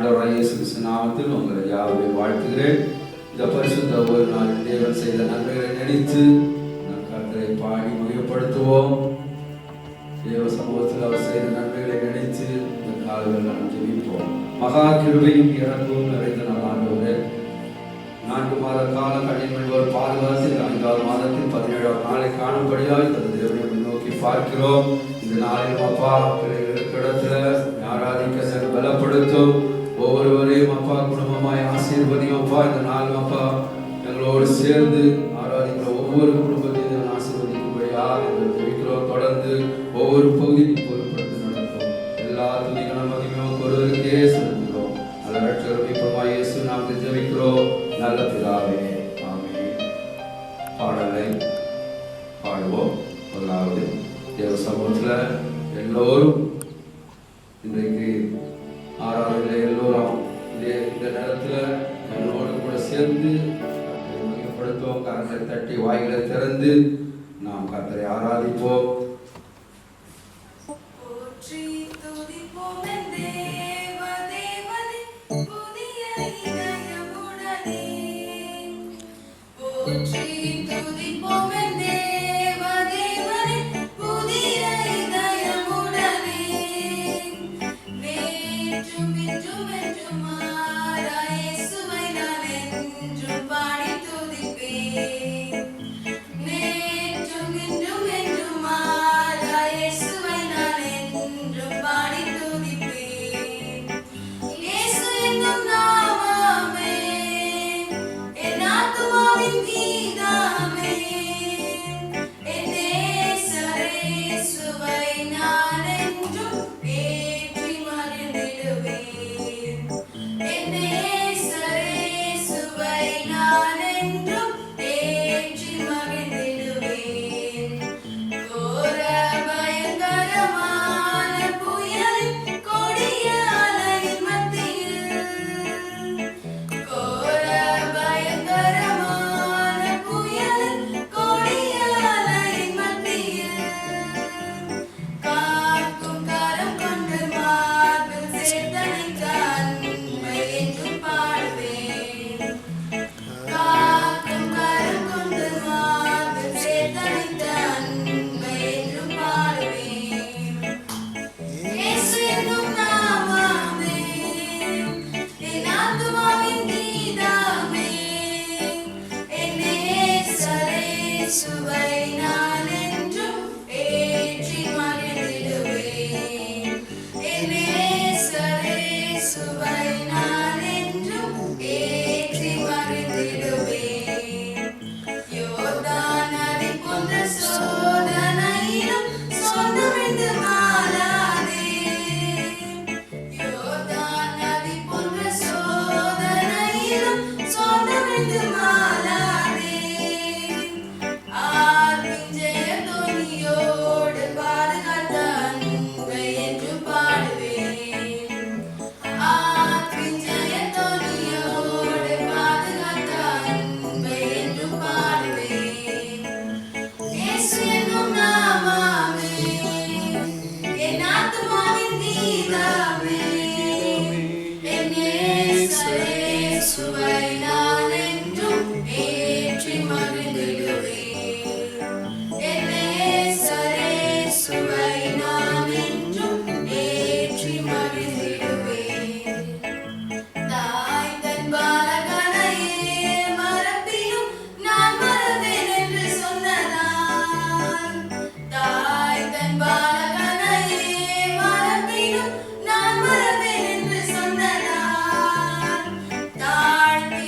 ஆண்டவராகிய இயேசு கிறிஸ்து நாமத்தில் உங்களை யாவரையும் வாழ்த்துகிறேன். இந்த பரிசுத்த ஒரு நாள் தேவன் செய்த நன்மைகளை நினைத்து நம் கர்த்தரை பாடி மகிமைப்படுத்துவோம். தேவ சமூகத்தில் அவர் செய்த நன்மைகளை நினைத்து இந்த காலங்கள் நாம் ஜெபிப்போம். மகா கிருபையும் இறங்கும் நிறைந்த நம் ஆண்டவரே, 4 மாத கால கடினங்கள் பாதுகாத்து 5ஆவது மாதத்தில் 17ஆம் நாளை காணும்படியாய் இந்த தேவனை நோக்கி பார்க்கிறோம். இந்த நாளிலும் அப்பா பிள்ளைகளுக்கு இடத்துல ஆராதிக்க பலப்படுத்தும். ஒவ்வொருவரையும் அப்பா குடும்பமாய் ஆசீர்வதியும். அப்பா இந்த நாளும் அப்பா எங்களோடு சேர்ந்து ஆராதிக்கிற ஒவ்வொரு குடும்பத்தையும் ஆசீர்வதிக்கும்படியாக ஜெபிக்கிறோம். தொடர்ந்து ஒவ்வொரு பகுதியும் பொறுப்படுத்தி நடக்கும். எல்லா துதிகளும் மகிமையும் ஒருவருக்கே செலுத்துகிறோம். நல்ல ரட்சகர் மீட்பருமாய் இயேசு நாமத்தில் ஜெபிக்கிறோம் நல்ல பிதாவே, ஆமென். பாடலை பாடுவோம். முதலாவது தேவ சமூகத்தில் எல்லோரும் இன்றைக்கு ஆறாவது எல்லோரும் இந்த நேரத்தில் என்னோடு கூட சேர்ந்து மகிமைப்படுத்துவோம். கரங்களை தட்டி வாய்களை திறந்து நாம் கர்த்தரை ஆராதிப்போம்.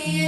Yeah.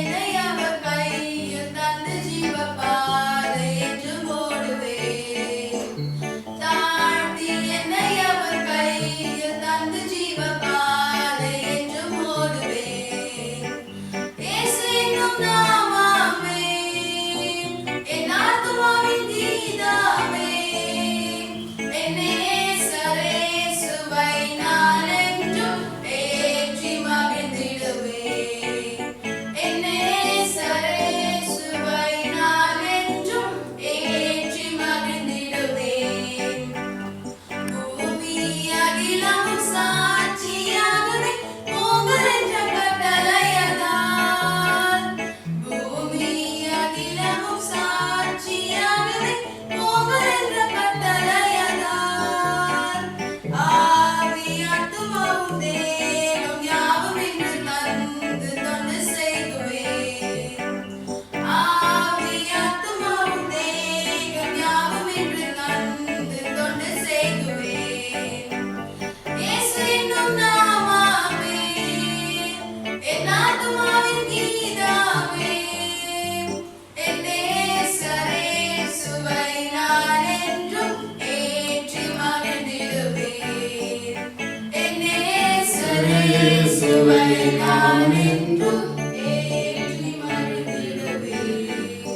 நான் என்றும் ஏற்றி மகிழ்ந்திடவே.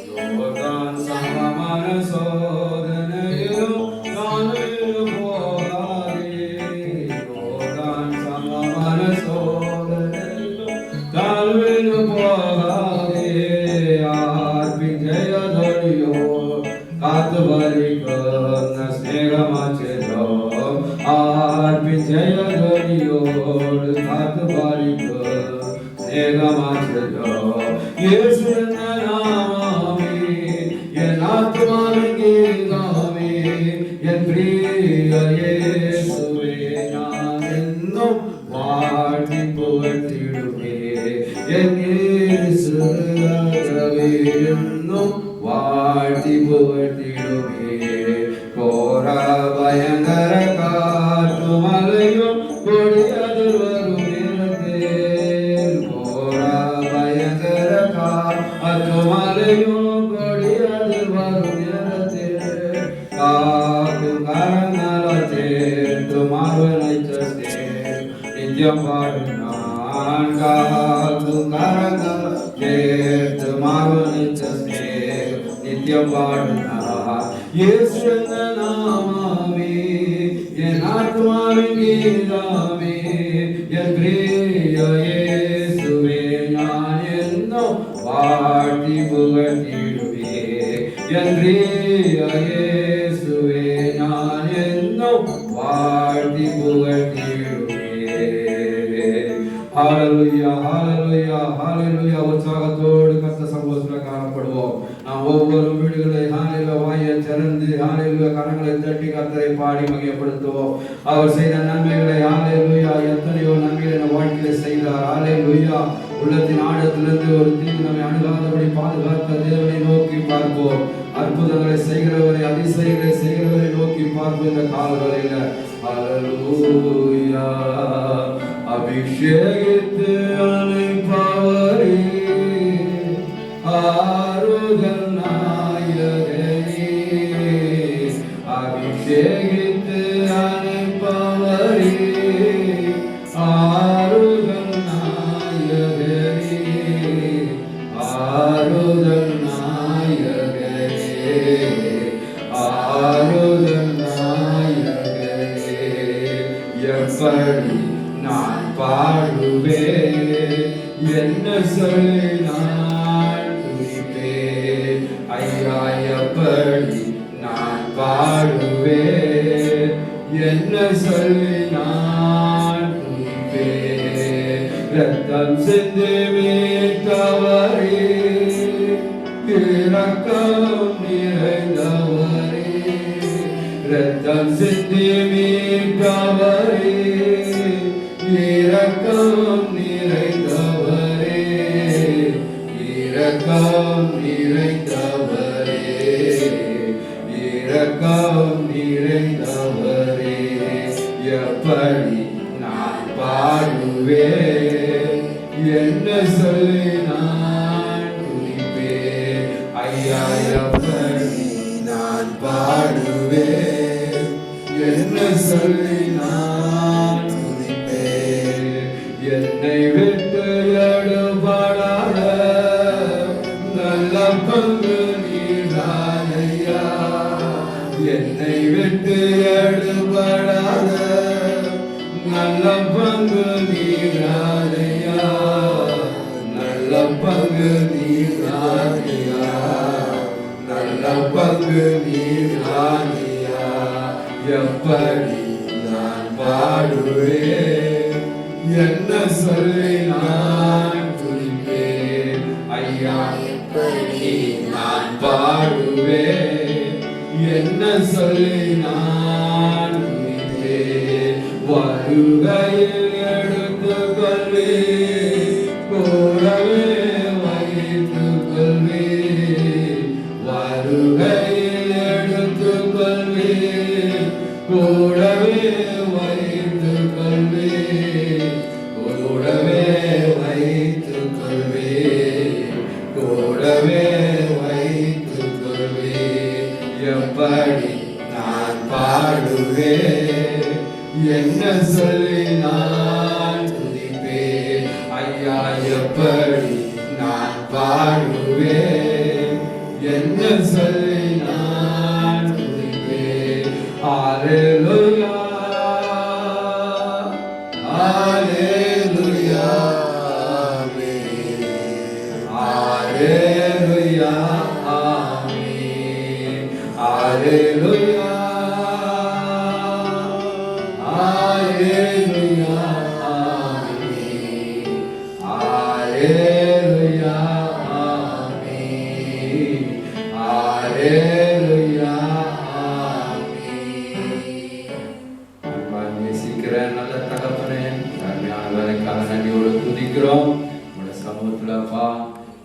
யோர்தான் சமமான சோதனையிலும் தாழ்வில் போகாதே. யோர்தான் சமமான சோதனையிலும் தாழ்வில் போகாதே. ஆர்ப்பின் ஜெயதொழியோ காத்து வரிக்கும் ஸ்நேகமாச்சோ. ஆர்ப்பின் ஜெயதொழியோடு காத்து வரிக்கும் ஸ்நேகமாச்சோ. இயேசு நாமமே என் ஆத்துமாவின் கீதமே. என் பிரிய இயேசுவே நான் என்னும் வாழ்த்தி புகழ்ந்திடுவே. என் இயேசு ராஜாவே என்னும் வாழ்த்தி புகழ்ந்திடுவே. கோர பயங்கர காற்று மழையும் கொடியது வரும் நேரத்தில். கோர பயங்கர காற்று மழையும் கொடியது வரும் நேரத்தில். காக்கும் கரங்களால் சேர்த்து மார்பனை சேர்த்து நித்தியம் பாடும் நான். காக்கும் கரங்களால் சேர்த்து மார்பனை சேர்த்து நித்தியம் பாடும் நான். இயேசு நாமமே என் ஆத்துமாவின் கீதமே. என் பிரிய இயேசுவே நான் என்னும் வாழ்த்தி புகழ்ந்திடுவே. என் பிரிய இயேசுவே நான் என்னும் வாழ்த்தி புகழ்ந்திடுவே. ஹல்லேலூயா ஹல்லேலூயா ஹல்லேலூயா. உற்சாகத்தோடு கர்த்தர் சமூகத்தில் காணப்படுவோம். நாம் ஒவ்வொரு வீடுகளை ஹல்லேலூயா வாயை திறந்து ஹல்லேலூயா கரங்களை தட்டி கர்த்தரை பாடி மகிமைப்படுத்துவோம். அவர் செய்த நன்மைகளை ஹல்லேலூயா எத்தனையோ நன்மைகளை நம் வாழ்க்கையில செய்தார். ஹல்லேலூயா. உள்ளத்தின் ஆழத்திலிருந்து ஒரு தீங்கு நம்மை அணுகாதபடி பாதுகாத்த தேவனை நோக்கி பார்ப்போம். அற்புதங்களை செய்கிறவரை அதிசயங்களை செய்கிறவரை நோக்கி பார்ப்போம். இந்த காலவரையில ஹல்லேலூயா. அபிஷேகித்து அழைப்பவரே ஆறுதல் நாயகனே. அபிஷேகித்து அழைப்பவரே ஆறுதல் நாயகனே. ஆறுதல் நாயகனே. ஆறுதல் நாயகனே. எப்படி நான் பாடுவேன் என்ன சொல்லி நான் துதிப்பேன். ஐயா எப்படி நான் பாடுவேன் என்ன சொல்லி நான் துதிப்பேன். ரத்தம் சிந்தி மீட்டவரே இரக்கம் நிறைந்தவரே. ரத்தம் சிந்தி மீட்டவரே இரக்கம் நிறைந்தவரே. இரக்கம் நிறைந்தவரே. இரக்கம் நிறைந்தவரே. எப்படி நான் பாடுவேன் என்ன சொல்லி நான் துதிப்பேன். ஐயா எப்படி நான் பாடுவேன் என்ன சொல்லி நான் துதிப்பேன். என்னை விட்டு எடுபடாத நல்ல பங்கு நீரானையா. என்னை விட்டு எடுபடாத நல்ல பங்கு நீரானையா. நல்ல பங்கு நீரானையா. நல்ல பங்கு நீரானையா. எப்படி நான் பாடுவேன் என்ன சொல்லி நான் துதிப்பேன். ஐயா எப்படி நான் பாடுவேன் என்ன சொல்லி நான் துதிப்பேன். வருகையில் எடுத்துக் கொள்வேன் கூடவே வைத்துக் கொள்வேன். வருகையில் எடுத்துக் கொள்வேன் கூடவே வைத்துக் கொள்வேன். கூடவே வைத்துக் கொள்வேன். கூடவே வைத்துக் கொள்வேன். எப்படி நான் பாடுவேன் என்ன சொல்லி நான் துதிப்பேன். ஐயா எப்படி நான் பாடுவேன், என்ன சொல்லி நான் துதிப்பேன். ஹalleluya ஹalleluya ஆமென். ஹalleluya ஆமென். ஹalleluya ஹalleluya ஆமென். ஹalleluya ஆமென். ஹalleluya ஆமென். நேசிக்கிற நல்ல தகப்பனே, அருமையான வேலைக்காக நன்றியோடு துதிக்கிறோம். உங்களுடைய சமூகத்தில் அப்பா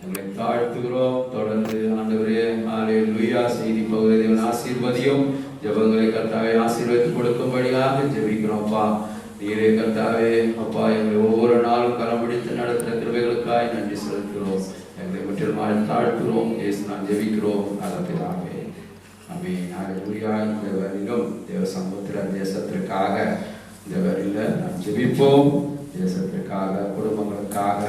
எங்களை தாழ்த்துகிறோம். தொடர்ந்து ஆண்டவரே ஹalleluya செய்தி பகுதி தேவன் ஆசீர்வதியும். ஜெபங்களை கர்த்தாவே ஆசீர்வதித்து கொடுக்கும்படியாக ஜெபிக்கிறோம்ப்பா. நீரே கர்த்தாவே அப்பா எங்களை ஒவ்வொரு நாளும் கரம் பிடித்து நடத்துகிற கிருபைகளுக்காய் நன்றி செலுத்துகிறோம். எங்களை முற்றிலும் தாழ்த்துகிறோம். இயேசு நான் ஜெபிக்கிறோம். அதற்காகவே ஆமென். ஹalleluya. இந்த வரிலும் தேவ சமூகத்தில் தேசத்திற்காக இந்த வரியில் நாம் ஜெபிப்போம். தேசத்திற்காக, குடும்பங்களுக்காக,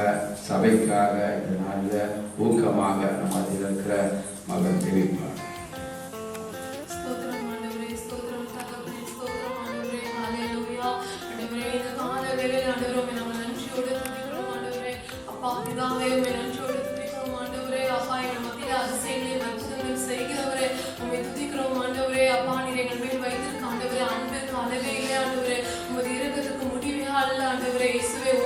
சபைக்காக இந்த நாளில் ஊக்கமாக நம்ம அதில் இருக்கிற மகன் ஜெபிப்பார்.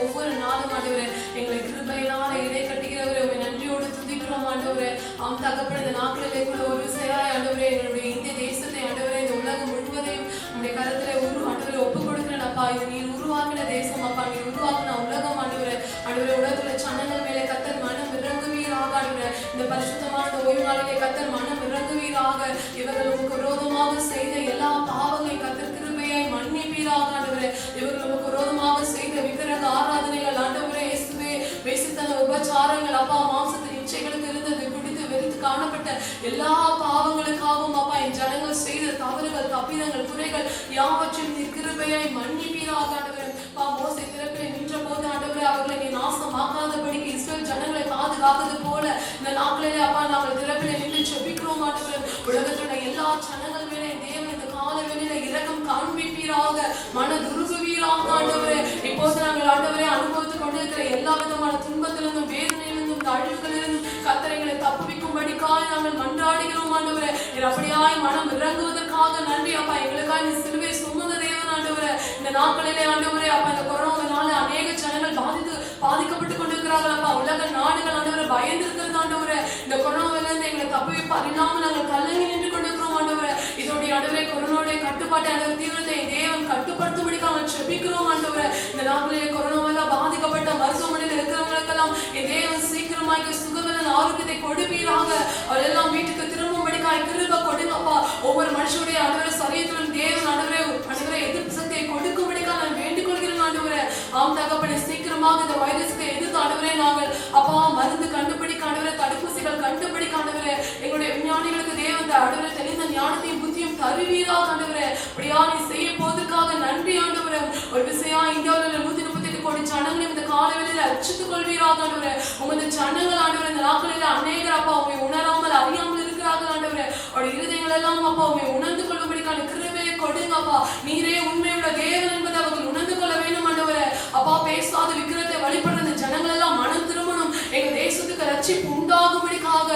ஒவ்வொரு நாளும் ஆண்டவரே எங்களை கிருபையினால இதை கட்டுகிறவரே உம்மை நன்றியோடு துதிக்கிறோம் ஆண்டவரே. ஆம் தகப்பனே, இந்த நாட்களிலே கூட ஒரு விசையாய் ஆண்டவரே எங்களுடைய இந்திய தேசத்தை ஆண்டவரே இந்த உலகம் முழுவதையும் உங்களுடைய கரத்திலே ஆண்டவரே ஒப்புக் கொடுக்கிறேன் அப்பா. இது நீர் உருவாக்கின தேசம் அப்பா, நீர் உருவாக்கின உலகம் ஆண்டவரே. ஆண்டவரே உலகத்துல சனங்கள் மேலே கர்த்தர் மனம் இறங்குவீராக ஆண்டவரே. இந்த பரிசுத்தமான ஓய்வு நாளிலே கர்த்தர் மனம் இறங்குவீராக. இவர்கள் உமக்கு விரோதமாக செய்த எல்லா பாவங்களையும் கர்த்தர் கிருபையாய் மன்னிப்பீராக ஆண்டவரே. இவர்கள் உமக்கு விரோதமாக செய்த விக்கிரக ஆராதனைகள் ஆண்டவரே இயேசுவே, வேசித்தன உபச்சாரங்கள் அப்பா, மாம்சத்தின் இச்சைகளுக்கு இருந்தது குடித்து வெறுத்து காணப்பட்ட எல்லா பாவங்களுக்காகவும் அப்பா என் ஜனங்கள் செய்த தவறுகள், தப்பிதங்கள், குறைகள் யாவற்றையும் நீர் கிருபையாய் மன்னிப்பீராக ஆண்டவரே. மோசே திறப்பிலே நின்ற போது ஆண்டவரே அவர்களை நீ நாசமாக்காதபடிக்கு இஸ்ரவேல் ஜனங்களை பாதுகாத்தது போல இந்த நாட்களிலே அப்பா நாங்கள் திறப்பிலே நின்று ஜெபிக்கிறோம் ஆண்டவரே. உலகத்துடைய எல்லா ஜனங்கள் மேலே தேவன் இந்த கால வேளையிலே இரக்கம் காண்பிப்பீராக, மன துருகுவீராக ஆண்டவரே. இப்போது நாங்கள் ஆண்டவரே அனுபவித்துக் கொண்டிருக்கிற எல்லா விதமான துன்பத்திலிருந்தும் வேதனையிலிருந்தும் தாழ்வுகளிலிருந்தும் கர்த்தரை தப்புவிக்கும்படிக்காக நாங்கள் மன்றாடுகிறோம் ஆண்டவரே. அப்படியாய் மனம் இறங்குவதற்காக நன்றி அப்பா. எங்களுக்காக நீ சிலுவை சுமந்த தேவன் ஆண்டவரே. இந்த நாட்களிலே ஆண்டவரே அப்பா இந்த கொரோனாவினால அநேக ஜனங்கள் பாதிக்கப்பட்டு கொண்டிருக்கிறார்கள் அப்பா. உலக நாடுகள் ஆண்டவரை பயந்து இருக்கிறது ஆண்டவரே. இந்த கொரோனாவிலிருந்து எங்களை தப்புவிப்பார் இல்லாமல் நாங்கள் கல்லங்கி நின்று கொண்டிருக்கிறோம் ஆண்டவரே. இதோடைய ஆண்டவரே கொரோனாவுடைய கட்டுப்பாட்டை ஆண்டவர் தீவிரத்தை தேவன் கட்டுப்படுத்தும்படிக்காக ஜெபிக்கிறோம் ஆண்டவரே. இந்த நாட்களிலே கொரோனாவால் பாதிக்கப்பட்ட மருத்துவமனையில் இருக்கிறவங்களுக்கெல்லாம் என் தேவன் சீக்கிரமாக சுகமான ஆரோக்கியத்தை கொடுப்பீராக. அவரெல்லாம் வீட்டுக்கு திரும்பும்படிக்காக கிருபை கொடுங்கப்பா. ஒவ்வொரு மனுஷனுடைய ஆண்டவரே சரீரத்திலும் தேவன் ஆண்டவரே எதிர்ப்பு சக்தியை கொடுக்கும்படிக்காக நான் வேண்டிக் கொள்கிறேன் ஆண்டவரே. ஆம் தகப்பனே, சீக்கிரமாக இந்த வைரஸுக்கு எதிர்த்து ஆண்டவரே நாங்கள் அப்பா மருந்து கண்டுபிடிக்க ஆண்டவரே, தடுப்பூசிகள் கண்டுபிடிக்க ஆண்டவரே, எங்களுடைய விஞ்ஞானிகளுக்கு தேவன் ஆண்டவரே தெளிந்த ஞானத்தையும் புத்தியும் தருவீராக ஆண்டவரே. அப்படியா நீ செய்ய போவதற்காக நன்றி ஆண்டவரே. ஒரு விஷயா இந்தியாவில் 138 கோடி ஜனங்களையும் இந்த காலவெளியில் அர்ச்சித்துக் கொள்வீராக ஆண்டவரே. உமது ஜனங்கள் ஆண்டவரே இந்த நாட்களில் அநேகர் அப்பா உண்மை உணராமல் அறியாமல் இருக்கிறார்கள் ஆண்டவரே. அவருடைய இருதயங்கள் எல்லாம் அப்பா உண்மை உணர்ந்து கொள்ளும்படிக்கான கிருபையை கொடுங்கப்பா. நீரே உண்மையுள்ள தேவன் என்பதை அவர்கள் உணர்ந்து கொள்ள வேண்டும் ஆண்டவரே. அப்பா பேசாத விக்கிரத்தை வழிபடுற இந்த ஜனங்கள் எல்லாம் மனம் திரும்பணும். எங்க தேசத்துக்கு ரட்சிப்பு உண்டாகும்படிக்காக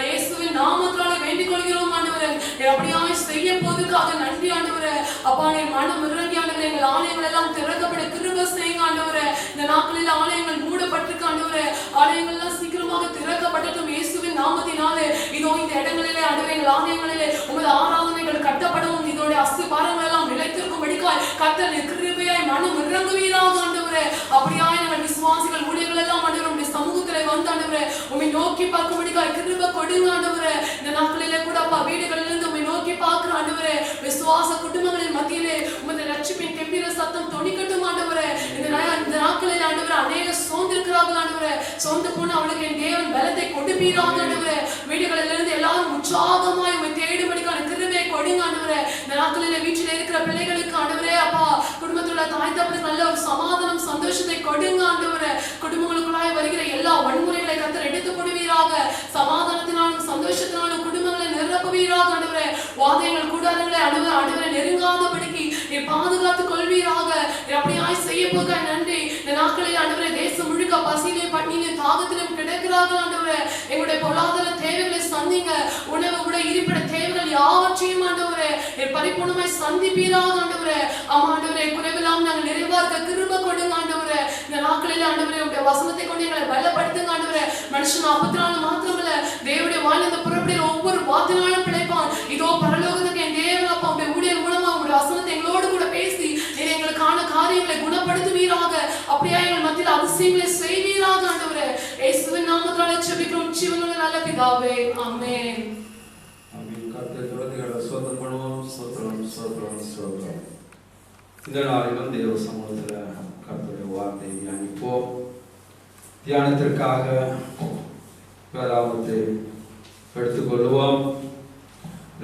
இயேசுவின் நாமத்தால வேண்டிக் கொள்கிறோம் ஆண்டவரே. அப்படியாய் செய்ய போவதற்காக நன்றி ஆண்டவரே. அப்பா நீ மனம் இறங்கி ஆண்டவரே எங்கள் ஆலயங்கள் எல்லாம் திறக்கப்பட கிருபை செய்யுங்க ஆண்டவரே. இந்த நாட்களில் ஆலயங்கள் மூடப்பட்டிருக்கு ஆண்டவரே. ஆலயங்கள் எல்லாம் சீக்கிரமாக திறக்கப்படட்டும் இயேசுவின் நாமத்தினாலே. இதோ இந்த இடங்களிலே ஆண்டவரே எங்கள் ஆலயங்களிலே உமது ஆராதனைகள் கட்டப்படவும் இதோட அஸ்திபாரங்கள் எல்லாம் நிலைத்திருக்கும்படிக்காய் கர்த்தர் கிருபையாய் மனம் இறங்குவீராக ஆண்டவரே. அப்படியாய் நாங்கள் விசுவாசிகள் ஊழியர்கள் எல்லாம் ஆண்டவரே உம்முடைய சமூகத்திலே வந்து ஆண்டவரே உம்மை நோக்கி பார்க்கும்படிக்காய் கிருபை கொடுங்க ஆண்டவரே. இந்த நாட்களிலே கூட அப்பா வீடுகளிலிருந்து உம்மை நோக்கி பார்க்கிற ஆண்டவரே விசுவாச குடும்பங்களின் மத்தியிலே உமது ரட்சிப்பின் கெம்பீர சத்தம் தொனிக்கட்டும் ஆண்டவரே. இந்த நாட்களில் ஆண்டவரே அநேக சோர்ந்திருக்கிறார்கள் ஆண்டவரே. சோர்ந்து போன அவளுக்கு என் தேவன் பலத்தை கொடுப்பீராக ஆண்டவரே. வீடுகளிலிருந்து எல்லாரும் உற்சாகமாய் உம்மை தேடும்படிக்கான கிருபையை கொடுங்க ஆண்டவரே. இந்த நாட்களிலே வீட்டில் இருக்கிற பிள்ளைகளுக்கு ஆண்டவரே அப்பா குடும்பத்தில் உள்ள தாய் தகப்பனுக்கு நல்ல ஒரு சமாதானம் சந்தோஷத்தை கொடுங்க ஆண்டவரே. குடும்பங்களுக்குள்ளாய் வன்முறைகளை கர்த்தர் எடுத்து போடுவீராக. சமாதானத்தினாலும் சந்தோஷத்தினாலும் குடும்பங்களை நிரப்புவீராக ஆண்டவரே. வாதைகள் கூடாரங்களை ஆண்டவரே நெருங்காதபடிக்கு நீ பாதுகாத்துக் கொள்வீராக. அப்படியாய் செய்ய போக நன்றி. இந்த நாட்களில் ஆண்டவரே தேசம் முழுக்க பசியிலே பட்டினியிலே தாகத்திலும் கிடக்கிறார்கள் ஆண்டவரே. எங்களுடைய பொருளாதார தேவைகளை சந்திங்க. உணவு கூட இருப்பிட தேவைகள் யாவற்றையும் ஆண்டவரே பரிபூர்ணமாய் சந்திப்பீராக ஆண்டவரே. ஆண்டவரே குறைவில்லாம நாங்கள் நிறைவாக கிருபை கொடுங்க ஆண்டவரே. இந்த நாட்களில் ஆண்டவரே உடைய வசனத்தை கொண்டு எங்களை பலப்படுத்துங்க ஆண்டவரே. மனுஷன் 44 மாத்திரமல்ல தேவனுடைய வாயிலிருந்து புறப்படுகிற ஒவ்வொரு வார்த்தையினாலும் பிழைப்பான். இதோ பரலோகத்துக்கு என் தேவன் அப்பா உடைய ஊழியர் மூலமா உடைய வசனத்தை எங்களோடு கூட பேசி நீர் எங்களுக்கான காரியங்களை குணப்படுத்துவீராக. அப்படியா எங்கள் மத்தியில் அதிசயங்களை செய்வீராக ஆண்டவரே. இயேசுவின் நாமத்தினாலே ஜெபிக்கிறோம் ஜீவனுள்ள நல்ல பிதாவே. ஆமென். ஆமென். கர்த்தர் தொடர்ந்து ஸ்தோத்திரம் பண்ணுவோம். ஸ்தோத்திரம் ஸ்தோத்திரம் ஸ்தோத்திரம். இந்த நாளிலும் தேவ சமூகத்தில் கர்த்தருடைய வார்த்தையை தியானிப்போம். தியானத்திற்காக வேதாகமத்தை எடுத்துக்கொள்வோம்.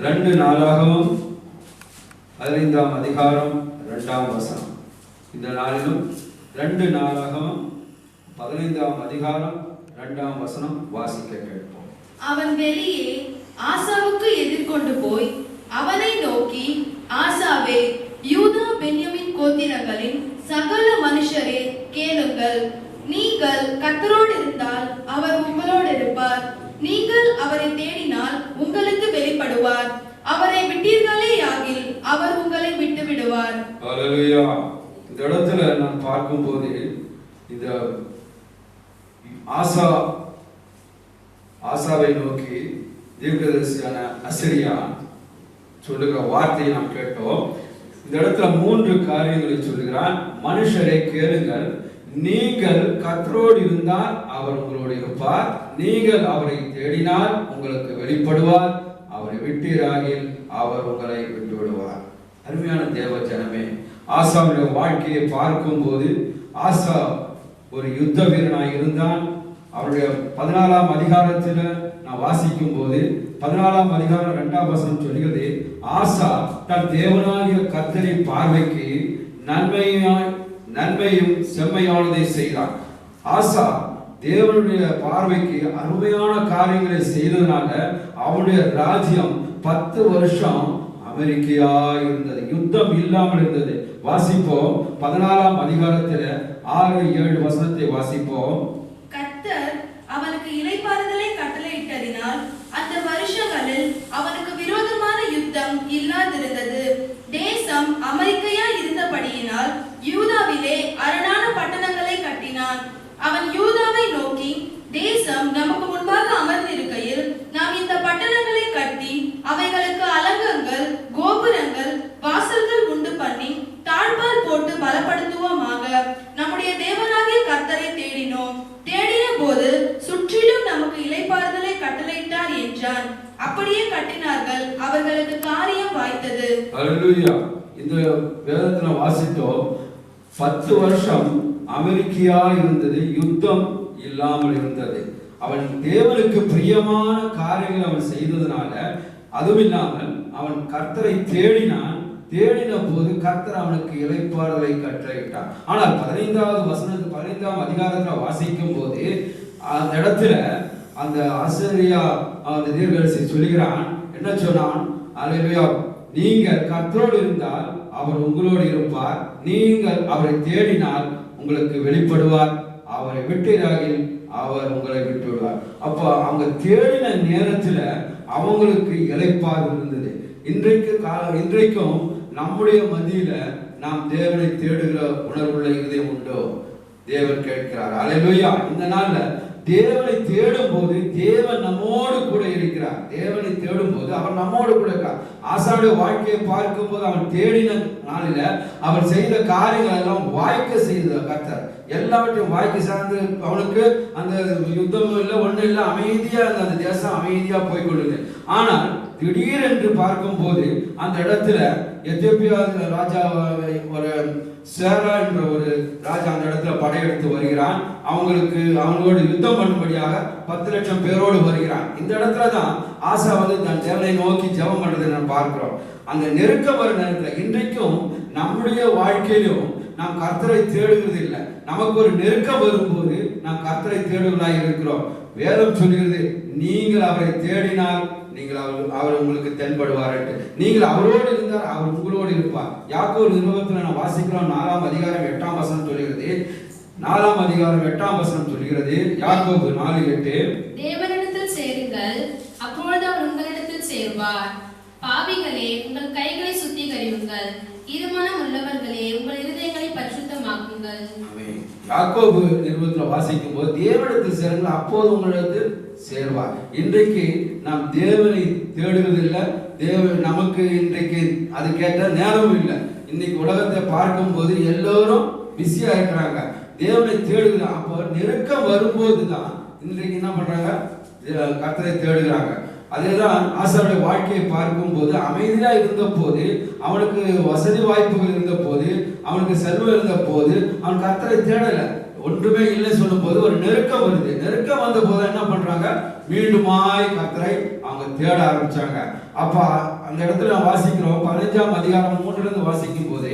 2 நாளாகவும் 15ஆம் அதிகாரம் 2ஆம் வசனம். இந்த நாளிலும் 2 நாளாகவும் 15ஆம் அதிகாரம் 2ஆம் வசனம் வாசிக்க கேட்போம். அவன் வெளியே ஆசாவுக்கு எதிர்கொண்டு போய் அவனை நோக்கி, ஆசாவே, யூதா பென்யமின் கோத்திரங்களின் சகல மனுஷரே கேளுங்கள். நீங்கள் கர்த்தரோடு இருந்தால் அவர் உங்களோடு இருப்பார். நீங்கள் அவரை தேடினால் உங்களுக்கு வெளிப்படுவார். அவரை விட்டீர்களே ஆகில் அவர் உங்களை விட்டு விடுவார். ஹல்லேலூயா. இந்த இடத்துல நான் பார்க்கும்போது இந்த ஆசாவை நோக்கி தீர்க்கதரிசியான அசரியா சொல்லுகிற வார்த்தையை நாம் கேட்டோம். இந்த இடத்துல 3 காரியங்களை சொல்லுகிறான். மனுஷரை கேளுங்கள். நீங்கள் கர்த்தரோடு இருந்தால் அவர் உங்களோடு இருப்பார். நீங்கள் அவரை தேடினால் உங்களுக்கு வெளிப்படுவார். அவரை விட்டீராகில் அவர் உங்களை விட்டு விடுவார். அருமையான தேவ ஜனமே, ஆசாவுடைய வாழ்க்கையை பார்க்கும்போது ஆசா ஒரு யுத்த வீரனாய் இருந்தான். அவருடைய 14ஆம் அதிகாரத்தில் நான் வாசிக்கும் போது 14ஆம் அதிகாரம் 2ஆம் வசனம் சொல்கிறது, ஆசா தன் தேவனாகிய கர்த்தரின் பார்வைக்கு நன்மையும் செம்மையானதை செய்தான். ஆசா தேவனுடைய பார்வைக்கு அருமையான காரியங்களை செய்ததனால அவனுடைய ராஜ்யம் 10 வருஷம் அமெரிக்கையா இருந்தது. யுத்தம் இல்லாமல் இருந்தது. வாசிப்போம். 14ஆம் அதிகாரத்தில் 6-7 வசனத்தை வாசிப்போம். கர்த்தர் அவனுக்கு இளைப்பாறுதலை கட்டளையிட்டதினால் அந்த வருஷங்களில் அவனுக்கு விரோதமான யுத்தம் இல்லாதிருந்தது. தேசம் அமெரிக்கையா இருந்தபடியினால் யூதாவிலே அரணான பட்டணங்களை கட்டினான். அவன் யூதாவை நோக்கி, தேசம் நமக்கு முன்பாக அமர்ந்திருக்கையில் நாம் இந்த பட்டணங்களை கட்டி அவைகளுக்கு அலங்கங்கள், கோபுரங்கள், வாசல்கள் உண்டு பண்ணி தாழ்பால் போட்டு பலப்படுத்துவோமாக. நம்முடைய தேவனாகிய கர்த்தரை தேடினோம். தேடின போது சுற்றிலும் நமக்கு இளைப்பாறுதலை கட்டளையிட்டார் என்றான். அப்படியே கட்டினார்கள். அவர்களுக்கு காரியம் வாய்த்தது. ஹல்லேலூயா. இந்த வேதத்துல வாசித்தோம். 10 வருஷம் அமெரிக்கையா இருந்தது. யுத்தம் இல்லாமல் இருந்தது. அவன் தேவனுக்கு பிரியமான காரியங்களை அவன் செய்ததனால, அதுவும் இல்லாமல் அவன் கர்த்தரை தேடினான். தேடின போது கர்த்தர் அவனுக்கு இளைப்பாறுதலை கட்டளையிட்டார். ஆனால் 15ஆம் அதிகாரத்துல வாசிக்கும் போது அந்த இடத்துல அந்த ஆசிரியா அந்த தீர்க்கதரிசி சொல்லுகிறான். என்ன சொன்னான்? அல்லேலூயா. நீங்கள் கர்த்தரோடு இருந்தால் அவர் உங்களோடு இருப்பார். நீங்கள் அவரை தேடினால் உங்களுக்கு வெளிப்படுவார். அவரை விட்டீராகில் அவர் உங்களை விட்டு விடுவார். அப்போ அவங்க தேடின நேரத்துல அவங்களுக்கு இளைப்பாறுதல் இருந்தது. இன்றைக்கும் நம்முடைய மத்தியில நாம் தேவனை தேடுகிற உணர்வுள்ள இதயம் உண்டோ? தேவன் கேட்கிறார். அல்லேலூயா. இந்த நாள்ல தேவனை தேடும் போது தேவன் நம்மோடு கூட இருக்கிறார். தேவனை தேடும் போது அவர் நம்மோடு கூட இருக்கிறார். ஆசாவுடைய வாழ்க்கையை பார்க்கும் போது அவன் தேடின நாளில அவன் செய்த காரியங்கள் எல்லாம் வாய்க்க செய்த கர்த்தர் எல்லாவற்றையும் வாய்க்க சார்ந்து அவனுக்கு அந்த யுத்தமும் இல்லை, ஒன்றும் இல்லை, அமைதியா அந்த தேசம் அமைதியா போய்கொள்ளுது. ஆனால் திடீரென்று பார்க்கும் போது அந்த இடத்துல எத்தியோப்பியா ராஜா ஒரு சேரா என்ற ஒரு ராஜா அந்த இடத்துல படையெடுத்து வருகிறான். அவங்களோடு யுத்தம் பண்ணும்படியாக 10 லட்சம் பேரோடு வருகிறான். இந்த இடத்துல தான் ஆசா வந்து தன் தேவனை நோக்கி ஜெபம் பண்றதை நான் பார்க்கிறோம். அந்த நெருக்கம் வரும் நேரத்தில் இன்றைக்கும் நம்முடைய வாழ்க்கையிலும் நாம் கர்த்தரை தேடுகிறது இல்லை. நமக்கு ஒரு நெருக்கம் வரும்போது நாம் கர்த்தரை தேடுவதாய் இருக்கிறோம். வேதம் சொல்கிறது, நீங்கள் அவரை தேடினால் நீங்கள் அவர் உங்களுக்கு தென்படுவார். நீங்கள் அவரோடு இருந்தால் அவர் உங்களோடு இருப்பார். யாக்கோபு நிருபத்தில் நான் வாசிக்கிறோம் 4ஆம் அதிகாரம் 8ஆம் வசனம் சொல்கிறது. 4ஆம் அதிகாரம் 8ஆம் வசனம் சொல்கிறது. யாக்கோபு 4:8, தேவனிடத்தில் சேருங்கள், அப்பொழுது அவர் உங்களிடத்தில் சேருவார். பாவிகளே, உங்கள் கைகளை சுத்திகரியுங்கள், இருமனம் உள்ளவர்களே, உங்கள் இருதயங்களை பரிசுத்தமாக்குங்கள். யாக்கோபு நிருபத்தில் வாசிக்கும் போது தேவனிடத்தில் சேருங்கள், அப்போது உங்களிடத்தில் சேர்வார். இன்றைக்கு நாம் தேவனை தேடுவதில்லை. நமக்கு இன்றைக்கு அது கேட்ட நேரமும் இல்லை. இன்னைக்கு உலகத்தை பார்க்கும் போது எல்லோரும் பிஸியா இருக்கிறாங்க. தேவனை தேடுகிறாங்க. அப்போ நெருக்கம் வரும்போது தான் இன்றைக்கு என்ன பண்றாங்க, கர்த்தரை தேடுகிறாங்க. அதேதான் ஆசாருடைய வாழ்க்கையை பார்க்கும் போது அமைதியா இருந்த போது, அவனுக்கு வசதி வாய்ப்புகள் இருந்த போது, அவனுக்கு செல்வம் இருந்த போது அவன் கர்த்தரை தேடல. ஒன்றுமே இல்லை சொல்லும் போது ஒரு நெருக்கம் வருது. நெருக்கம் வந்த போது என்ன பண்றாங்க, மீண்டுமாய் கர்த்தரை அவங்க தேட ஆரம்பிச்சாங்க. அப்ப அந்த இடத்துல வாசிக்கிறோம் 15ஆம் அதிகாரம் 3 வாசிக்கும் போது,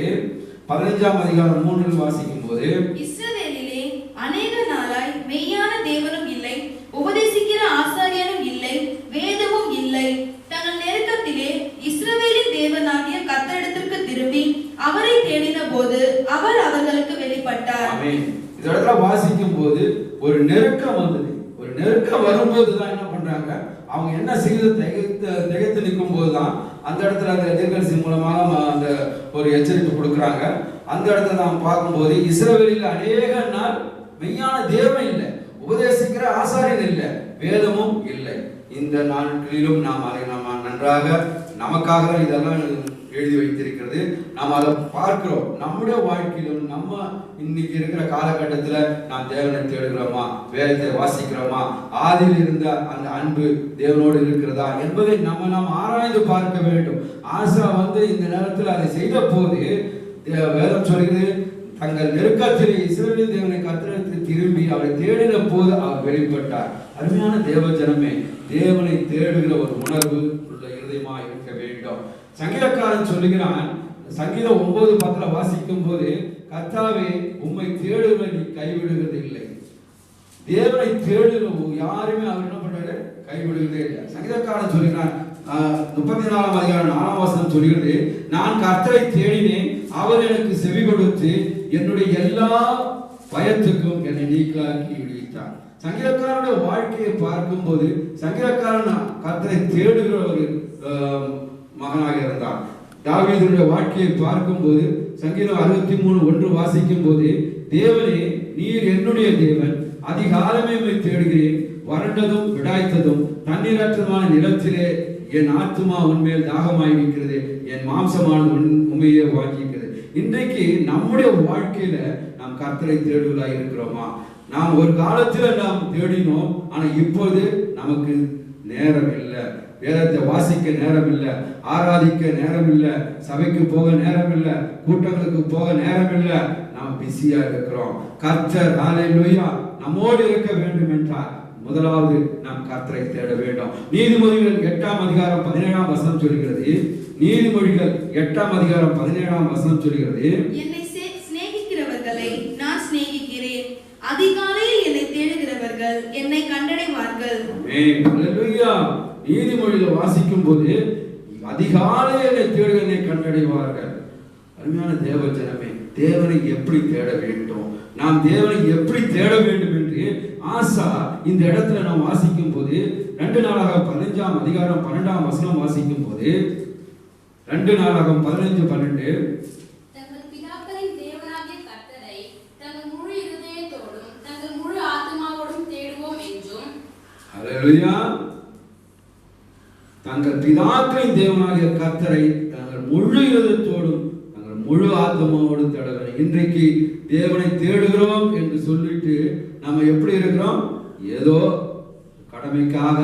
15ஆம் அதிகாரம் 3 வாசிக்கும் போது, இஸ்ரவேலிலே அநேக நாளாய் மெய்யான தேவனும் இல்லை, உபதேசிக்கிற ஆசாரியனும் இல்லை, வேதமும் இல்லை. தங்கள் நெருக்கத்திலே இஸ்ரவேலின் தேவனாகிய கர்த்தரிடத்திற்கு திரும்பி அவரை தேடின போது அவர் அவர்களுக்கு வெளிப்பட்டார். ஆமென். இந்த இடத்துல வாசிக்கும் போது ஒரு நெருக்கம் வந்தது. ஒரு நெருக்கம் வரும்போது தான் என்ன பண்றாங்க, அவங்க என்ன செய்து திகைத்து நிற்கும் போதுதான் அந்த இடத்துல அந்த எதிர்கட்சி மூலமாக அந்த ஒரு எச்சரிக்கை கொடுக்குறாங்க. அந்த இடத்துல நாம் பார்க்கும்போது இஸ்ரவேலில் அநேக நாள் மெய்யான தேவன் இல்லை, உபதேசிக்கிற ஆசாரியன் இல்லை, வேதமும் இல்லை. இந்த நாட்களிலும் நாம் அதை நன்றாக நமக்காக இதெல்லாம் எழுதி வைத்திருக்கிறது. நாம் அதை பார்க்கிறோம். நம்முடைய வாழ்க்கையிலும் நம்ம இன்னைக்கு இருக்கிற காலகட்டத்தில் நாம் தேவனை தேடுகிறோமா, வேதத்தை வாசிக்கிறோமா, ஆதியில் இருந்த அந்த அன்பு தேவனோடு இருக்கிறதா என்பதை நாம் ஆராய்ந்து பார்க்க வேண்டும். ஆசா இந்த நேரத்தில் அதை செய்த போது வேதம் சொல்கிறது, தங்கள் நெருக்கத்தில் இஸ்ரவேல் தேவனை கர்த்தரிடத்தில் திரும்பி அவரை தேடின போது அவர் வெளிப்பட்டார். அருமையான தேவ ஜனமே, தேவனை தேடுகிற ஒரு உணர்வு உள்ள இருதயமா இருக்க வேண்டும். சங்கீதக்காரன் சொல்லுகிறான், சங்கீதம் 9:10 வாசிக்கும் போது, கர்த்தாவே உம்மை தேடுகிற நீ கைவிடுகிறது இல்லை. தேவனை தேடுகிறோம் யாருமே அவர் என்ன பண்றாரு, கைவிடுகிறதே இல்லை. சங்கீதக்காரன் சொல்லுகிறான் 34ஆம் அதிகாரம் 4ஆம் வசனம் சொல்கிறது, நான் கர்த்தரை தேடினேன், அவர் எனக்கு செவி கொடுத்து என்னுடைய எல்லா பயத்துக்கும் என்னை நீக்கலாக்கி விடுவித்தார். சங்கீதக்காரனுடைய வாழ்க்கையை பார்க்கும் போது சங்கீதக்காரன் கர்த்தரை தேடுகிற ஒரு மகனாக இருந்தான். தாவீதுடைய வாழ்க்கையை பார்க்கும் போது சங்கீதம் 63:1 வாசிக்கும் போது, தேவனே நீர் என்னுடைய தேவன், அதிகாலமே தேடுகிறேன், வறண்டதும் விடாய்த்ததும் தண்ணீரற்றமான நிலத்திலே என் ஆத்துமா உன்மேல் தாகமாயிருக்கிறது, என் மாம்சமானது உண்மையே வாங்கிக்கிறது. இன்றைக்கு நம்முடைய வாழ்க்கையில நாம் கர்த்தரை தேடுவதாக இருக்கிறோமா? நாம் ஒரு காலத்துல நாம் தேடினோம், ஆனா இப்போது நமக்கு நேரம் இல்லை, வேதத்தை வாசிக்க நேரம் இல்லை, ஆராதிக்க நேரம் இல்லை, சபைக்கு போக நேரம் இல்லை, கூட்டங்களுக்கு போக நேரம் இல்லை. நாம் பிஸியா இருக்கிறோம். கர்த்தர் ஹல்லேலூயா நம்மோடு இருக்க வேண்டும் என்றால் முதலாவது நாம் கர்த்தரை தேட வேண்டும். நீதிமொழிகள் 8ஆம் அதிகாரம் 17ஆம் வசனம் சொல்கிறது. நீதிமொழிகள் 8ஆம் அதிகாரம் 17ஆம் வசனம் சொல்கிறது, என்னை சிநேகிக்கிறவர்களை நான் சிநேகிக்கிறேன், அதிகாலையில் என்னை தேடுகிறவர்கள் என்னை கண்டடைவார்கள். ஆமென். ஹல்லேலூயா. நீதிமொழிகளை வாசிக்கும் போது அதிகாலையில் என்னை தேடுகிற என்னை கண்டடைவார்கள். அருமையான தேவ ஜனமே, தேவனை எப்படி தேட வேண்டும், நாம் தேவனை எப்படி தேட வேண்டும் என்று ஆசா இந்த இடத்துல நாம் வாசிக்கும் போது 2 நாளாகமம் 15ஆம் அதிகாரம் 12ஆம் வசனம் வாசிக்கும் போது 2 நாளாகமம் 15:12, தங்கள் பிதாக்களின் தேவனாகிய கர்த்தரை தங்கள் முழு இருதயத்தோடும் தங்கள் முழு ஆத்துமாவோடும் தேடுவோம் என்றும். ஹல்லேலூயா. தங்கள் பிதாக்களின் தேவனாகிய கர்த்தரை தங்கள் முழு இருதயத்தோடும் தங்கள் முழு ஆத்மாவோடும் தேட வேண்டும். இன்றைக்கு தேவனை தேடுகிறோம் என்று சொல்லிட்டு நம்ம எப்படி இருக்கிறோம், ஏதோ கடமைக்காக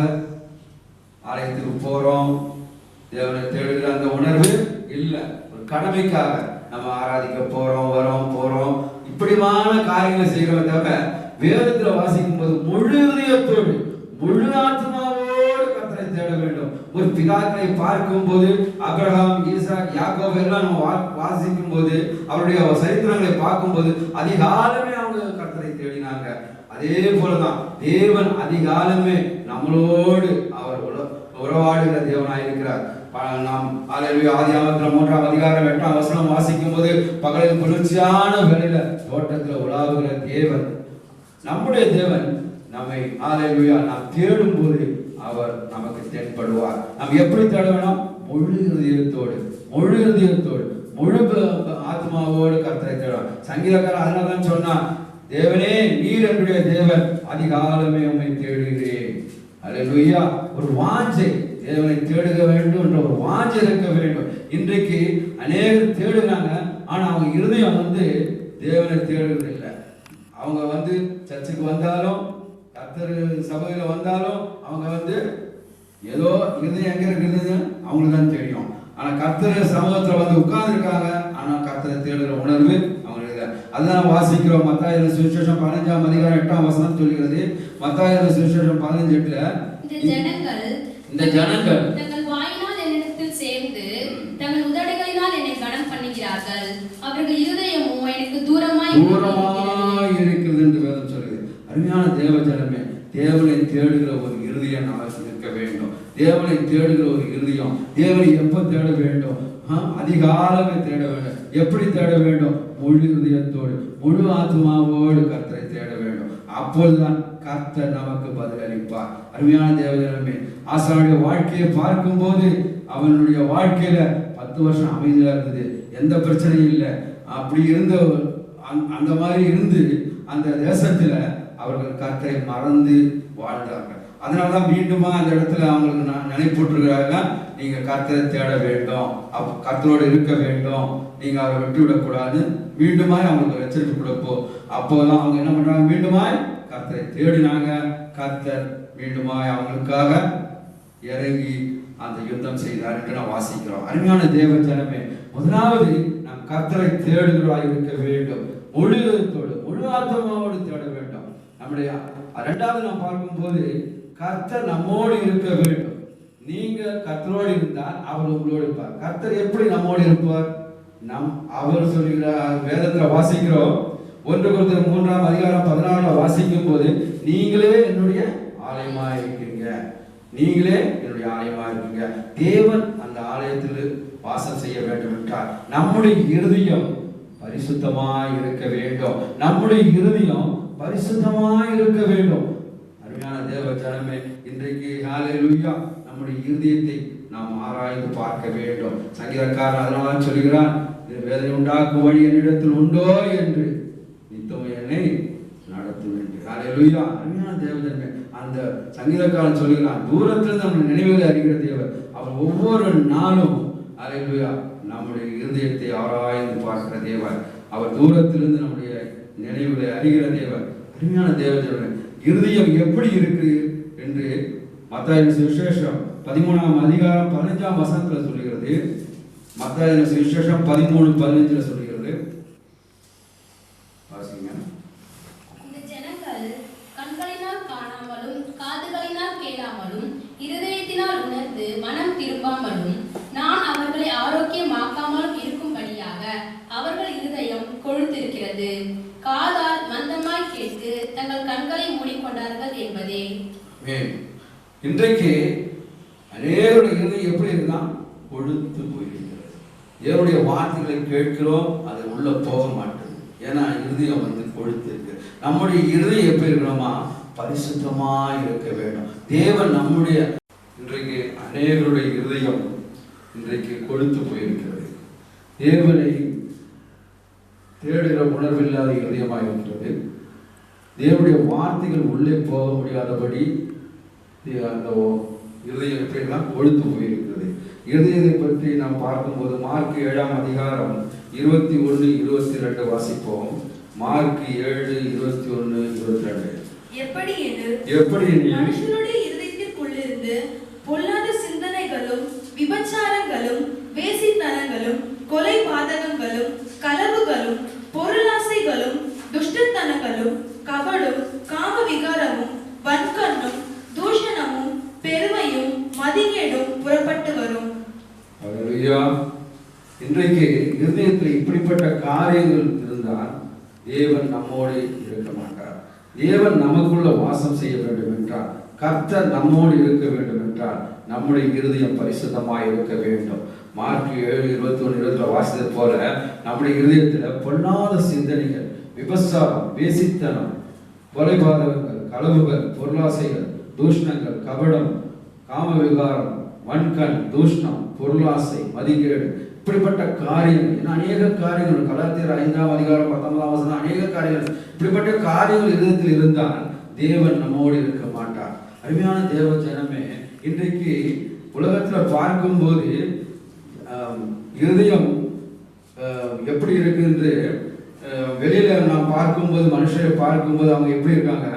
ஆலயத்துக்கு போறோம், தேவனை தேடுகிற அந்த உணர்வு இல்லை. ஒரு கடமைக்காக நம்ம ஆராதிக்க போறோம், போறோம், இப்படிமான காரியங்களை செய்யறோமே தவிர வேதத்துல வாசிக்கும் போது முழு இதயத்தோடு முழு ஆத்மாவோடு கர்த்தரை தேட வேண்டும். ஒரு பிதாக்களை பார்க்கும் போது ஆபிரகாம், ஈசாக், யாக்கோபு எல்லாம் நம்ம வாசிக்கும் போது அவருடைய சரித்திரங்களை பார்க்கும் போது அதிகாலமே அவங்க கர்த்தரை தேடினாங்க. அதே போலதான் தேவன் அதிகாலமே நம்மளோடு அவர் உறவாடுகிற தேவனாய் இருக்கிறார். நாம் ஆதியாகமத்தில் 3ஆம் அதிகாரம் 8ஆம் வசனம் வாசிக்கும் போது பகலில் குளிர்ச்சியான வேளையில தோட்டத்தில் உலாவுகிற தேவன் நம்முடைய தேவன் நம்மை நாம் தேடும் போது அவர் நமக்கு தென்படுவார். நாம் எப்படி தேட வேணும்? முழு இதயத்தோடு முழு ஆத்மாவோடு கர்த்தரை தேடும். சங்கீதக்காரன் அதனால்தான் சொன்னான், தேவனே நீர் என்னுடைய தேவன், அதிகாலமே உம்மை தேடுகிறேன். அல்லேலூயா. ஒரு வாஞ்சை, தேவனை தேடுக வேண்டும் என்ற ஒரு வாஞ்சை இருக்க வேண்டும். இன்றைக்கு அநேகர் தேடுகிறாங்க, ஆனா அவங்க இருதயம் தேவனை தேடுறது இல்லை. அவங்க சர்ச்சுக்கு வந்தாலும் கர்த்தர் சபையில வந்தாலும் அவங்க ஏதோ இருதயம் எங்க இருக்குது அவங்களுக்கு தான் தெரியும். ஆனா கர்த்தர் சமூகத்துல உட்கார்ந்து இருக்காங்க, ஆனா கர்த்தரை தேடுகிற உணர்வு அவங்களுக்கு. அதுதான் வாசிக்கிறோம். மத்தாயின சுவிசேஷம் 15ஆம் அதிகாரம் 8ஆம் வசனம் சொல்கிறது. மத்தாயின சுவிசேஷம் 15:8 இந்த ஜனங்கள் தங்கள் வாயினால் என்னிடத்தில் சேர்ந்து தங்கள் உதடுகளினால் என்னை கனம் பண்ணுகிறார்கள், அவர்கள் இருதயமோ எனக்கு தூரமாய் இருக்கிறது என்று வேதம் சொல்கிறது. அருமையான தேவ ஜனமே, தேவனை தேடுகிற ஒரு இருதயம் நமக்கு இருக்க வேண்டும். தேவனை தேடுகிற ஒரு இருதயம். தேவனை எப்ப தேட வேண்டும்? அதிகாலமே தேட வேண்டும். எப்படி தேட வேண்டும்? முழு இருதயத்தோடு முழு ஆத்மாவோடு கர்த்தரை தேட வேண்டும். அப்போதுதான் கர்த்தர் நமக்கு பதில் அளிப்பார். அருமையான தேவஜனமே, ஆசானுடைய வாழ்க்கையை பார்க்கும் போது அவனுடைய வாழ்க்கையில 10 வருஷம் அமைதியா இருந்தது, எந்த பிரச்சனையும் இல்லை. அப்படி இருந்த அந்த மாதிரி இருந்து அந்த தேசத்துல அவர்கள் கர்த்தரை மறந்து வாழ்ந்தார்கள். அதனாலதான் மீண்டுமா அந்த இடத்துல அவங்களுக்கு நினைப்பூட்டுகிறாங்க, நீங்க கர்த்தரை தேட வேண்டும், கர்த்தரோடு இருக்க வேண்டும், நீங்க அவரை விட்டு விடக்கூடாது. மீண்டுமாய் அவங்களுக்கு எச்சரிக்கை கொடுப்போ. அப்போதான் அவங்க என்ன பண்றாங்க? மீண்டுமாய் கர்த்தரை தேடினாங்க. கர்த்தர் மீண்டுமாய் அவங்களுக்காக இறங்கி அந்த யுத்தம் செய்தார் என்று நாம் வாசிக்கிறோம். அருமையான தேவ ஜனமே, முதலாவது நாம் கர்த்தரை தேடுகிறவராய் இருக்க வேண்டும். முழு இதயத்தோடு முழு ஆத்மாவோடு தேட வேண்டும். நம்முடைய இரண்டாவது நாம் பார்க்கும்போது கர்த்தர் நம்மோடு இருக்க வேண்டும். நீங்க கர்த்தரோடு இருந்தால் அவர் உங்களோடு இருப்பார். கர்த்தர் எப்படி நம்மோடு இருப்பார்? அவர் சொல்லுகிறார், வேதத்துல வாசிக்கிறோம். 1 கொரிந்தியர் 3ஆம் அதிகாரம் 16 வாசிக்கும் போது, நீங்களே என்னுடைய ஆலயமா இருக்கீங்க, நீங்களே என்னுடைய ஆலயமா இருக்கீங்க. தேவன் அந்த ஆலயத்தில் வாசம் செய்ய வேண்டும் என்றால் நம்முடைய இருதயம் பரிசுத்தமாய் இருக்க வேண்டும். நம்முடைய இருதயம் பரிசுத்தமாய் இருக்க வேண்டும். அருமையான தேவ ஜனமே, இன்றைக்கு ஹல்லேலூயா, நம்முடைய இருதயத்தை நாம் ஆராய்ந்து பார்க்க வேண்டும். சங்கீதக்காரன் அதனால சொல்கிறான், வேதனை உண்டாக்கும் வழி என்னிடத்தில் உண்டோ என்று நித்தம் என்னை நடத்தும் என்று. ஹல்லேலூயா. அருமையான தேவ ஜனமே, அந்த சங்கீதக்காரன் சொல்கிறான், தூரத்திலிருந்து நம்முடைய நினைவுகளை அறிகிற தேவர். அவர் ஒவ்வொரு நாளும் ஹல்லேலூயா நம்முடைய இருதயத்தை ஆராய்ந்து பார்க்கிற தேவர். அவர் தூரத்திலிருந்து நம்முடைய நினைவுகளை அறிகிற தேவர். அருமையான தேவ ஜனமே, இருதயம் எப்படி இருக்கு என்று மத்தாயின சுவிசேஷம் 13ஆம் அதிகாரம் 15ஆம் வசனத்துல சொல்லுகிறது. மத்தாயின சுவிசேஷம் 13:15 சொல்லுகிறது. வாசிங்க. இந்த ஜனங்கள் கண்களினால் காணாமலும் காதுகளினால் கேளாமலும் இருதயத்தினால் உணர்ந்து மனம் திரும்பாமலும் நான் அவர்களை ஆரோக்கியமாக்காமலும் இருக்கும்படியாக அவர்கள் இருதயம் கொழுத்திருக்கிறது, காதால் மந்தமாய் கேட்டு தங்கள் கண்களை மூடிக்கொண்டார்கள் என்பதே. இன்றைக்கு அநேகருடைய இருதயம் எப்படி இருக்குதான்? கொழுத்து போயிருக்கிறது. தேவனுடைய வார்த்தைகளை கேட்கிறோம், அது உள்ள போக மாட்டேங்குது. ஏன்னா இருதயம் கொழுத்து இருக்கு. நம்முடைய இருதயம் எப்படி இருக்கணுமா? பரிசுத்தமா இருக்க வேண்டும். தேவன் நம்முடைய இன்றைக்கு அநேகருடைய இருதயம் இன்றைக்கு கொழுத்து போயிருக்கிறது. தேவனை தேடுகிற உணர்வில்லாத இருதயமாக இருக்கிறது. தேவனுடைய வார்த்தைகள் உள்ளே போக முடியாதபடி அந்த இருதயம் எப்படிலாம் கொழுத்து போயிருக்கிறது. இருதயத்தை பற்றி நாம் பார்க்கும்போது மார்க் 7ஆம் அதிகாரம் 21-22 வாசிப்போம். மார்க் 7:21-22. எப்படி மனுஷனுடைய இருதயத்திற்குள்ளிருந்து பொல்லாத சிந்தனைகளும் விபச்சாரங்களும் வேசித்தனங்களும் கொலை பாதகங்களும் களவுகளும் பொருளாசைகளும் துஷ்டத்தனங்களும் கபடும் காம விகாரமும் வன்கண்ணும் தூஷணமும் பெருமையும் மதிகேடும் புறப்பட்டு வரும். ஹல்லேலூயா. இன்றைக்கு இருதயத்தில் இப்படிப்பட்ட காரியங்கள் இருந்தால் தேவன் நம்மோடு இருக்க மாட்டார். தேவன் நமக்குள்ள வாசம் செய்ய வேண்டும் என்றால், கர்த்தர் நம்மோடு இருக்க வேண்டும் என்றால், நம்முடைய இருதயம் பரிசுத்தமாய் இருக்க வேண்டும். மார்க் 7:21 வாசித்தது போல நம்முடைய இருதயத்தில் பொல்லாத சிந்தனைகள், விபச்சாரம், வேசித்தனம், கொலைபாதகங்கள், களவுகள், பொருளாசைகள், தூஷணங்கள், கபடம், காம விகாரம், வன்கண், தூஷணம், பொருளாசை, மதிகேடு, இப்படிப்பட்ட காரியங்கள், அநேக காரியங்கள், கலாத்தியர் 5:19 அநேக காரியங்கள், இப்படிப்பட்ட காரியங்கள் இருதயத்தில் இருந்தால் தேவன் நம்மோடு இருக்க மாட்டார். அருமையான தேவ ஜனமே, இன்றைக்கு உலகத்தில் பார்க்கும்போது இருதயம் எப்படி இருக்கு என்று வெளியில நாம் பார்க்கும்போது, மனுஷரை பார்க்கும்போது அவங்க எப்படி இருக்காங்க?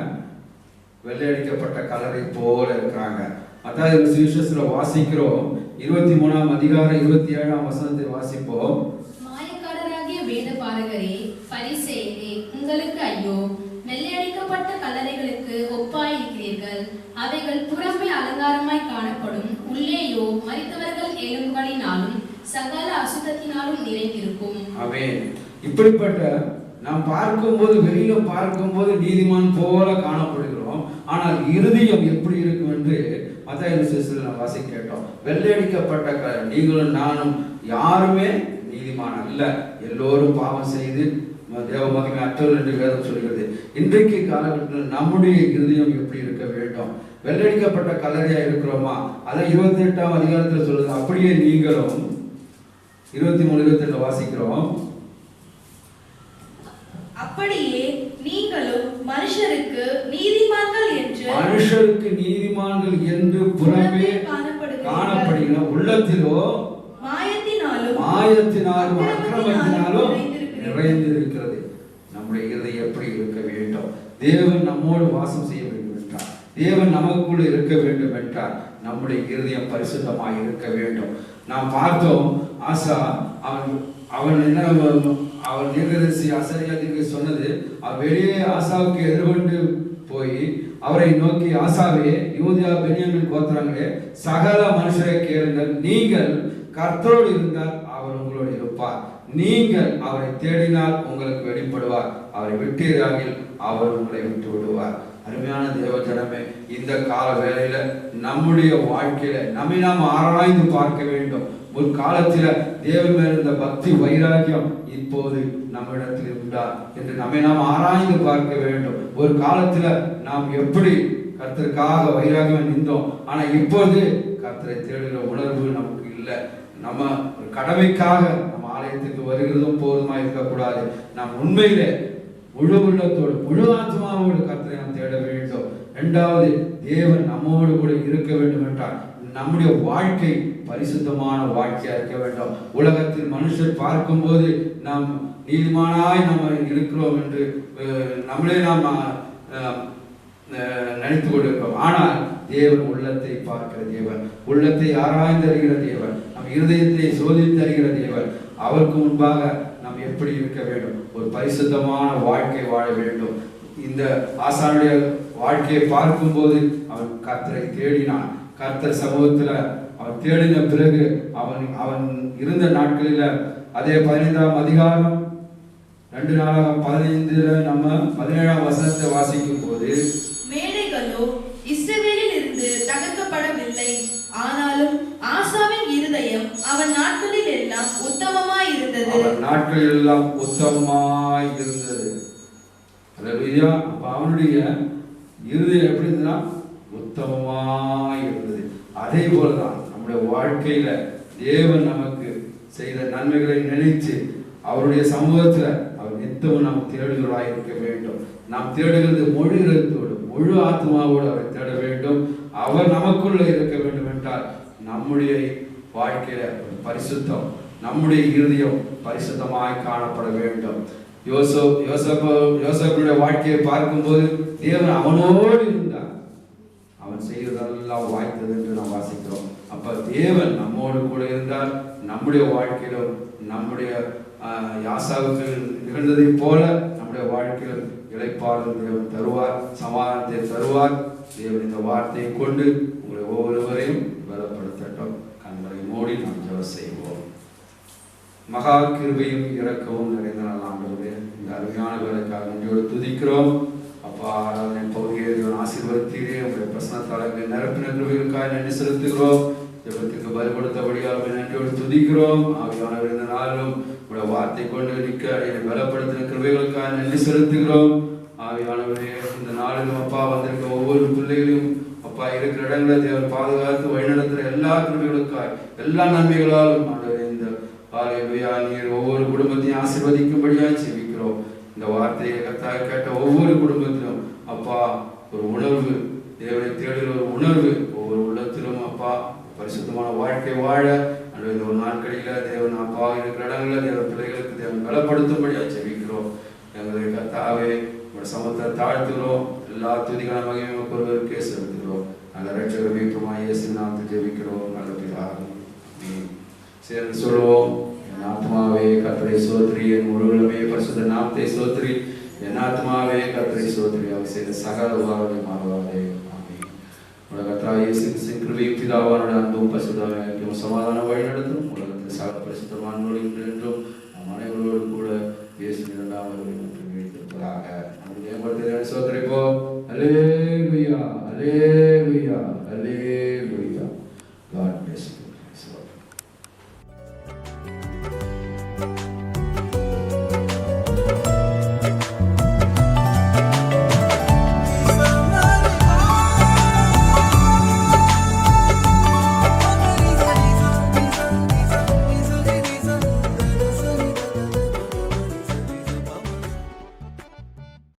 வெள்ளையடிக்கப்பட்ட கலரை போல இருக்கிறாங்க. அதாவது சுவிசேஷத்தில் வாசிக்கிறோம், 23:27 வாசிப்போம். மாயக்காரராகிய வேத பாரகரே, பரிசேயரே, உங்களுக்கு ஐயோ! வெள்ளையடிக்கப்பட்ட கல்லறைகளுக்கு ஒப்பாயிருக்கிறீர்கள். அவைகள் புறம்பே அலங்காரமாய் காணப்படும், உள்ளேயோ மரித்தவர்கள் எலும்புகளினாலும் சகல அசுத்தத்தினாலும் நிறைந்திருக்கும். ஆமென். இப்படிப்பட்ட நாம் பார்க்கும்போது, வெளியில பார்க்கும்போது நீதிமான் போல காணப்படுகிறோம். ஆனால் இருதயம் எப்படி இருக்கும் என்று மத்தேயு சுவிசேஷத்தில் நாம் வாசி கேட்டோம். வெள்ளையடிக்கப்பட்ட நீங்களும் நானும் யாருமே நீதிமான் அல்ல, எல்லோரும் பாவம் செய்து தேவ மகிமை அற்றவர்கள் என்று வேதம் சொல்கிறது. இன்றைக்கு காலகட்டத்தில் நம்முடைய இருதயம் எப்படி இருக்க வேண்டும்? வெள்ளடிக்கப்பட்ட கல்லறையா இருக்கிறோமா? அதான் 28ஆம் அதிகாரத்தில் சொல்லுது. அப்படியே நீங்களும் 23:28 வாசிக்கிறோம். அப்படியே நீங்களும் மனுஷருக்கு நீதிமான்கள் என்று புறமே காணப்படுகிற உள்ளத்திலோ மாயத்தினாலும் அக்கிரமத்தினாலும் நிறைந்திருக்கிறது. நம்முடைய இருதயம் எப்படி இருக்க வேண்டும்? தேவன் நம்மோடு வாசம் செய்ய வேண்டும் என்றார், தேவன் நமக்குள்ள இருக்க வேண்டும் என்றார், நம்முடைய இருதயம் பரிசுத்தமாய் இருக்க வேண்டும். நாம் பார்த்தோம், ஆசா அவன் என்ன, அவன் தீர்க்கதரிசி அசரியா தீர்க்கதரிசி சொன்னது, வெளியே ஆசாவுக்கு எதிர்கொண்டு போய் அவரை நோக்கி, ஆசாவே, யூதா பென்யாமீன் கோத்திரங்களே, சகல மனுஷரை கேளுங்கள், நீங்கள் கர்த்தரோடு இருந்தால் அவர் உங்களோடு இருப்பார், நீங்கள் அவரை தேடினால் உங்களுக்கு வெளிப்படுவார், அவரை விட்டீராகில் அவர் உங்களை விட்டு விடுவார். அருமையான தேவ ஜனமே, இந்த கால வேளையில நம்முடைய வாழ்க்கையில நம்மை நாம் ஆராய்ந்து பார்க்க வேண்டும். ஒரு காலத்தில தேவன் மேல் இருந்த பக்தி வைராக்கியம் இப்போது நம்மிடத்தில் உண்டா என்று நம்மை நாம் ஆராய்ந்து பார்க்க வேண்டும். ஒரு காலத்துல நாம் எப்படி கர்த்தருக்காக வைராக்கியம் நின்றோம், ஆனா இப்போது கர்த்தரை தேடுகிற உணர்வு நமக்கு இல்லை. நம்ம கடமைக்காக நம்ம ஆலயத்துக்கு வருகிறதும் போதுமா இருக்கக்கூடாது. நாம் உண்மையிலே முழு உள்ளத்தோடு முழு ஆத்மாவோடு கர்த்தரை நாம் தேட வேண்டும். இரண்டாவது, தேவன் நம்மோடு கூட இருக்க வேண்டும் என்றால் நம்முடைய வாழ்க்கை பரிசுத்தமான வாழ்க்கையா இருக்க வேண்டும். உலகத்தில் மனுஷர் பார்க்கும்போது நாம் நீதிமானாய் நம்ம இருக்கிறோம் என்று நம்மளே நாம் நினைத்துக் கொண்டிருக்கிறோம். ஆனால் தேவன் உள்ளத்தை பார்க்கிற தேவன், உள்ளத்தை ஆராய்ந்து அறிகிற தேவன், நம் இருதயத்தை சோதித்து அறிகிற தேவன். அவருக்கு முன்பாக நாம் எப்படி இருக்க வேண்டும்? ஒரு பரிசுத்தமான வாழ்க்கை வாழ வேண்டும். இந்த ஆசானுடைய வாழ்க்கையை பார்க்கும்போது அவன் கர்த்தரை தேடினான். கர்த்தர் சமூகத்துல அவன் தேடின பிறகு அவன் இருந்த நாட்களில அதே 15ஆம் அதிகாரம் 2 நாளாகம் 15 நம்ம 17ஆம் வசனத்தை வாசிக்கும் போது, மேடைகளோ இஸ்ரவேலில் இருந்து தகர்க்கப்படவில்லை, ஆனாலும் ஆசாவின் இருதயம் அவன் நாட்களில் எல்லாம் உத்தமமாய் இருந்தது. அல்லேலூயா. அப்ப அவனுடைய இருதயம் எப்படி இருந்ததுன்னா உத்தமமாய் இருந்தது. அதே போலதான் நம்முடைய வாழ்க்கையில தேவன் நமக்கு செய்த நன்மைகளை நினைத்து அவருடைய சமூகத்துல அவர் நித்தமும் நாம் தேடுகிறவராய் இருக்க வேண்டும். நாம் தேடுகிறது முழு இதயத்தோடு முழு ஆத்மாவோடு அவரை தேட வேண்டும். அவர் நமக்குள்ள இருக்க வேண்டும் என்றால் நம்முடைய வாழ்க்கையில பரிசுத்தம், நம்முடைய இருதயம் பரிசுத்தமாய் காணப்பட வேண்டும். யோசேப்புடைய வாழ்க்கையை பார்க்கும்போது தேவன் அவனோடு இருந்தார், அவன் செய்வதெல்லாம் வாய்த்தது என்று நாம் வாசிக்கிறோம். அப்ப தேவன் நம்மோடு கூட இருந்தால் நம்முடைய வாழ்க்கையிலும் நம்முடைய யாசாவுக்கு நிகழ்ந்ததை போல நம்முடைய வாழ்க்கையிலும் இளைப்பாறுதல் தேவன் தருவார், சமாதானத்தை தருவார். தேவன் இந்த வார்த்தையை கொண்டு உங்களை ஒவ்வொருவரையும் பலப்படுத்தட்டும். கண்களை மூடி நாம் ஜெபம் செய்வோம். மகா கிருபையும் இரக்கமும் நிறைந்த நல்ல ஆண்டவரே, இந்த அருமையான வேலைக்காக நன்றியோடு துதிக்கிறோம். அப்பா, அப்பா ஆராதனை பகுதியை ஆசீர்வதித்தீரே. உங்களுடைய பிரசனத்தாளர்களை நிரப்பின கிருபைகளுக்காக நன்றி செலுத்துகிறோம். ஜெபத்துக்கு பதில் கொடுத்தபடியால் நன்றியோடு துதிக்கிறோம். ஆவியானவர் இந்த நாளிலும் உங்களுடைய வார்த்தை கொண்டு நிற்க என்னை பலப்படுத்தின கிருபைகளுக்காக நன்றி செலுத்துகிறோம். ஆவியானவரே இந்த நாளிலும் அப்பா வந்திருக்க ஒவ்வொரு பிள்ளைகளையும் அப்பா இருக்கிற இடங்களை தேவன் பாதுகாத்து வழிநடத்துகிற எல்லா கிருபைகளுக்காக எல்லா நன்மைகளாலும் ஆண்டவரே இந்த ஹல்லேலூயா நீர் ஒவ்வொரு குடும்பத்தையும் ஆசீர்வதிக்கும்படியாக ஜெபிக்கிறோம். இந்த வார்த்தையை கர்த்தாவே கேட்ட ஒவ்வொரு குடும்பத்திலும் அப்பா ஒரு உணர்வு, தேவனை தேடுகிற ஒரு உணர்வு ஒவ்வொரு உள்ளத்திலும் அப்பா பரிசுத்தமான வாழ்க்கை வாழ அல்லது இந்த ஒரு நாட்களில் தேவன் அப்பா இருக்கிற இடங்களில் தேவன் பிள்ளைகளுக்கு தேவன் பலப்படுத்தும்படியாக ஜெபிக்கிறோம். எங்களுடைய கர்த்தாவே உங்களுடைய சமூகத்தை தாழ்த்துகிறோம். எல்லா துதிகளை மகிமையும் ஒருவருக்கே செலுத்துகிறோம். நல்ல ரட்சகர் மீட்புமாய் இயேசு நாமத்தில் ஜெபிக்கிறோம் நல்ல பிதாவே. சேர்ந்து சொல்லுவோம். என் ஆத்மாவே கர்த்தரை ஸ்தோத்திரி, என் முழுவதுமே பரிசுத்த நாமத்தை ஸ்தோத்திரி. என் ஆத்மாவே கர்த்தரை ஸ்தோத்திரி, அவர் செய்த சகல உபகாரங்களை மறவாதே. ஆமென். உலக கர்த்தராகிய இயேசு கிறிஸ்துவின் கிருபையும் பிதாவான அன்பும் பரிசுத்தமும் சமாதான வழி நடத்தும் உலகத்தில் சகல பரிசுத்தவான்களோடு என்றும் நம் அனைவரோடு கூட